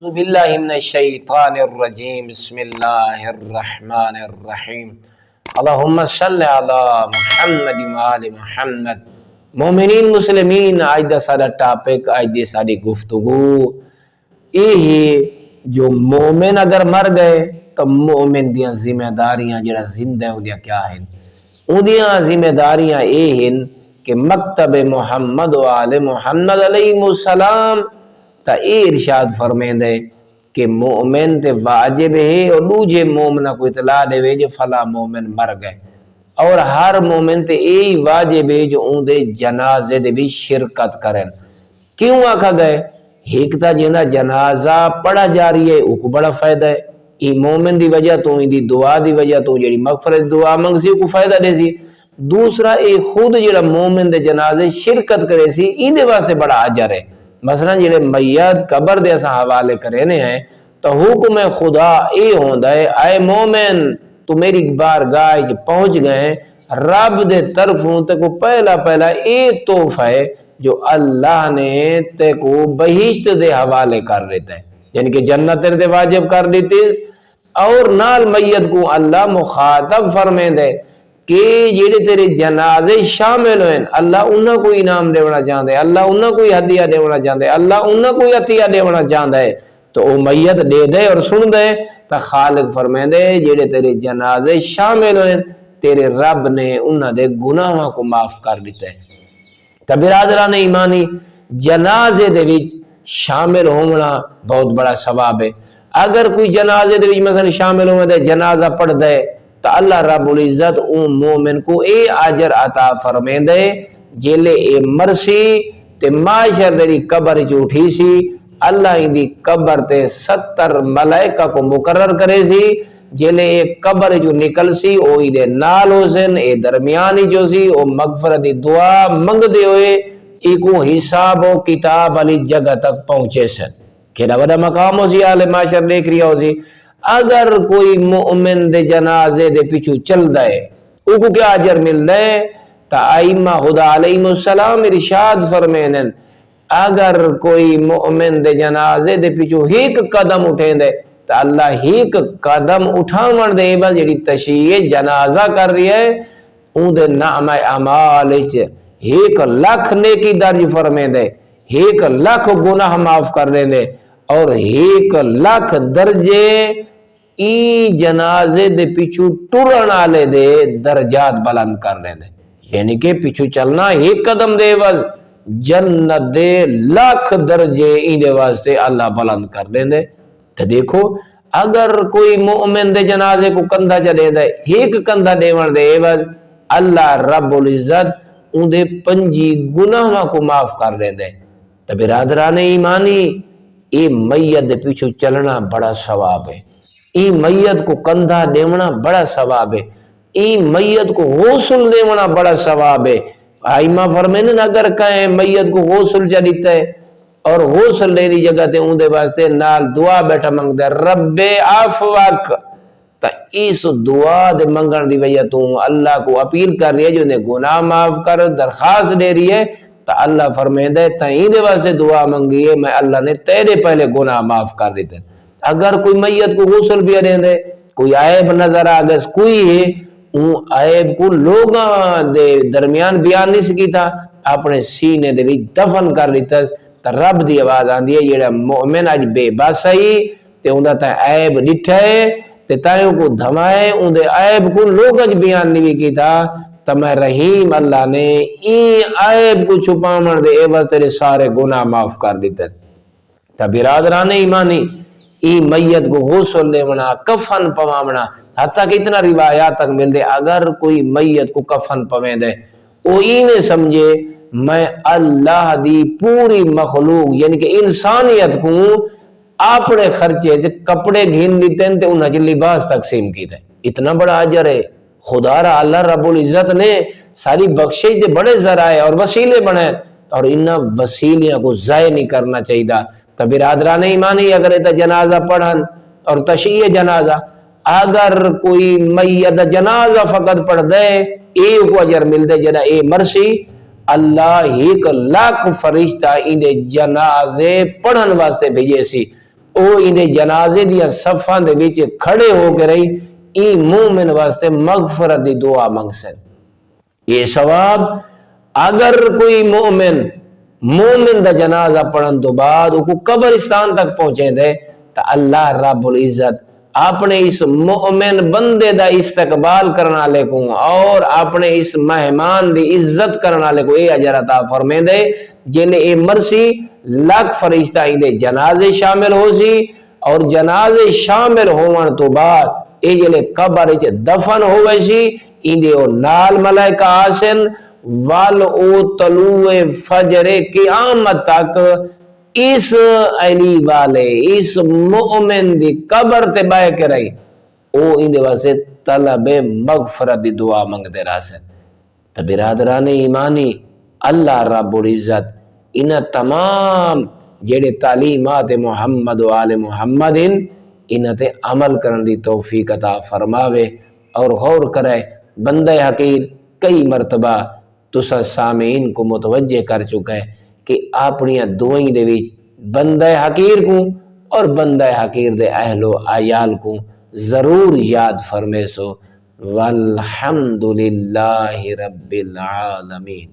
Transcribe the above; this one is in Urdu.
أعوذ بالله من الشيطان الرجيم بسم الله الرحمن الرحیم اللہم صل علی محمد وآل محمد۔ مومنین مسلمین، آج دا سارا ٹاپک، آج دی ساری گفتگو یہ جو مومن اگر مر گئے تو مومن دیاں ذمہ داریاں جڑا زندہ ہو دیا کیا ہیں؟ ان دیاں ذمہ داریاں یہ ہیں کہ مکتب محمد وآل محمد علیہ السلام تا اے ارشاد فرمین دے کہ مومن تے واجب ہے اور دوجے مومنہ کو اطلاع دے وے جو فلا مومن مر گئے، اور ہر مومن تے اے واجب ہے جو ان دے جنازے دے بھی شرکت کریں۔ کیوں آکھا گئے؟ ایک تا جنہ جنازہ پڑھا جا رہی ہے وہ کو بڑا فائدہ ہے، ای مومن دی وجہ تو ان دی دعا دی وجہ تو جڑی مغفرت دعا منگسی کو فائدہ دے سی۔ دوسرا اے خود جڑا مومن دے جنازے شرکت کرے سی این دے واسطے بڑا اجر ہے۔ مثلا جڑے میت قبر دے اساں حوالے کرینے ہیں تو حکم خدا اے ہوندا ہے اے مومن تو میری بارگاہ پہنچ گئے، رب دے طرفوں تے کو پہلا اے تحفہ ہے جو اللہ نے تے کو بہشت دے حوالے کر دیتا ہے، یعنی کہ جنت تے واجب کر دیتی، اور نال میت کو اللہ مخاطب فرمے دے کہ جڑے تیرے جنازے شامل ہوئے اللہ انہاں کو انعام دیونا چاہتا ہے، اللہ انہاں کو ہدیہ دیونا چاہتا ہے، اللہ انہاں کو عطیہ دیونا چاہتا ہے، تو وہ میت دے دے اور سن دے تو خالق فرمائے دے جڑے تیرے جنازے شامل ہوئے تیرے رب نے انہاں دے گناہاں کو معاف کر دیتا ہے۔ تو برادران ایمانی، جنازے دے وچ شامل ہونا بہت بڑا ثواب ہے۔ اگر کوئی جنازے دے وچ مثلا شامل ہوئے دے جنازہ پڑھ دے تو اللہ رب العزت اون مومن کو اے اجر عطا فرمائے دے جیلے اے مرسی تے معاشر دی قبر چوٹھی سی، اللہ ان دی قبر تے 70 ملائکہ کو مقرر کرے سی، جیلے اے قبر جو نکل سی او دے نال ہو سن، اے درمیانی جو سی او مغفرت دی دعا منگ دے ہوئے ایکو حساب و کتاب علی جگہ تک پہنچے سن، کھڑا بڑا مقام ہو سی آل معاشر دیکھ رہا ہو سی۔ اگر کوئی مومن دے جنازے دے پیچھو چل دائے او کو کیا اجر مل دے؟ تا ائمہ خدا علیہ السلام ارشاد فرمینن اگر کوئی مومن دے جنازے دے پیچھو ایک قدم اٹھیں دے تا اللہ ایک قدم اٹھاون دے بس جڑی تشیع جنازہ کر رہی ہے اون دے نعمہ اعمال وچ 1,00,000 نیکی درج فرمے دے، 1,00,000 گناہ معاف کر دے دے، اور 1,00,000 درجے ای جنازے دے پیچھو ٹرن آلے دے درجات بلند کر دے دے، یعنی کہ پیچھو چلنا ایک قدم دے وز جنت دے 1,00,000 درجے این دے واسطے اللہ بلند کر دے دے۔ تو دیکھو اگر کوئی مومن دے جنازے کو کندھا چلے دے ایک کندھا دیون دے وز اللہ رب العزت ان دے 5 گناہ کو معاف کر دے دے۔ تو برادران ایمانی، اے میت دے پیچھو چلنا بڑا ثواب ہے، ای میت کو کندھا دیونا بڑا ثواب ہے، ای میت کو غسل دیونا بڑا ثواب ہے۔ ائمہ فرمائیں اگر کہیں میت کو غسل چلیتا ہے اور غسل دیری جگہ تے اون دے واسطے نال دعا بیٹھا منگ دے رب عفوک، تا اس دعا دے منگن دی وجہ تو اللہ کو اپیل کر رہی ہے جو نے گناہ معاف کر درخواست دے رہی ہے، تا اللہ فرمائیں دے تائیں دے واسطے دعا منگی ہے میں اللہ نے تیرے پہلے گناہ معاف کر دیتے۔ اگر کوئی میت کو غسل بھی دے دے کوئی عیب نظر آگئے کوئی ہے اون عیب کو لوگاں دے درمیان بیان نہیں سکی تھا اپنے سینے دے بھی دفن کر لیتا، تا رب دی آواز آن دی ہے جیڑا مومن آج بے بس آئی تے اندہ تا عیب ڈٹھا ہے تے تائیوں کو دھمائے اندے عیب کو لوگاں بیان نہیں کی تھا، تا میں رحیم اللہ نے این عیب کو چھپامن دے عوض تیرے سارے گناہ معاف کر دیتے۔ تا برادران ایمانی، ای میت کو غسل دیونا کفن پوامنا، حتیٰ کہ اتنا روایات تک مل دے اگر کوئی میت کو کفن پویں دے او اینے سمجھے میں اللہ دی پوری مخلوق یعنی کہ انسانیت کو اپنے خرچے کپڑے گھن لیتے ہیں تے انہاں چ لباس تقسیم کی دے، اتنا بڑا اجر ہے۔ خدا را اللہ رب العزت نے ساری بخشش دے بڑے ذرائع اور وسیلے بنے اور انہاں وسیلیاں کو ضائع نہیں کرنا چاہیے۔ تو برادران ایمانی اگر ایتا جنازہ پڑھن اور تشیع جنازہ اگر کوئی میت جنازہ فقط پڑھ دے ایک اجر مل دے جنا اے مرسی اللہ 1,00,000 فرشتہ ان جنازے پڑھن واسطے بھیجے سی، او انہیں جنازے دیا صفاں دے وچ کھڑے ہو کے رہی ای مومن واسطے مغفرت دی دعا منگ سن. یہ ثواب اگر کوئی مومن دا جنازہ پڑھن تو بعد وہ قبرستان تک پہنچے دے تو اللہ رب العزت اپنے اس مومن بندے دا استقبال کرنا لے کو اور اپنے اس مہمان دی عزت کرنا لے کو اے اجر عطا فرمے دے جنہیں اے مرسی لاکھ فرشتہ دے جنازے شامل ہو سی اور جنازے شامل ہون تو بعد اے جنہیں قبر دفن ہوئے سی اندے او نال ملائکہ آسن وال او طلوع فجر قیامت تک اس علی والے اس مومن دی قبر تے بہ کے رہی او اندے واسطے طلب مغفرت دی دعا منگ دے رہا سے. تو برادران ایمانی اللہ رب العزت ان تمام جڑے تعلیمات محمد و آل محمد ان تے عمل کرن دی توفیق عطا فرماوے اور غور کرے. بندہ حقیر کئی مرتبہ تسا سامعین کو متوجہ کر چکا ہے کہ اپنی دعائیں دے وچ بندہ حقیر کو اور بندہ حقیر دے اہل و عیال کو ضرور یاد فرمے سو. والحمدللہ رب العالمین.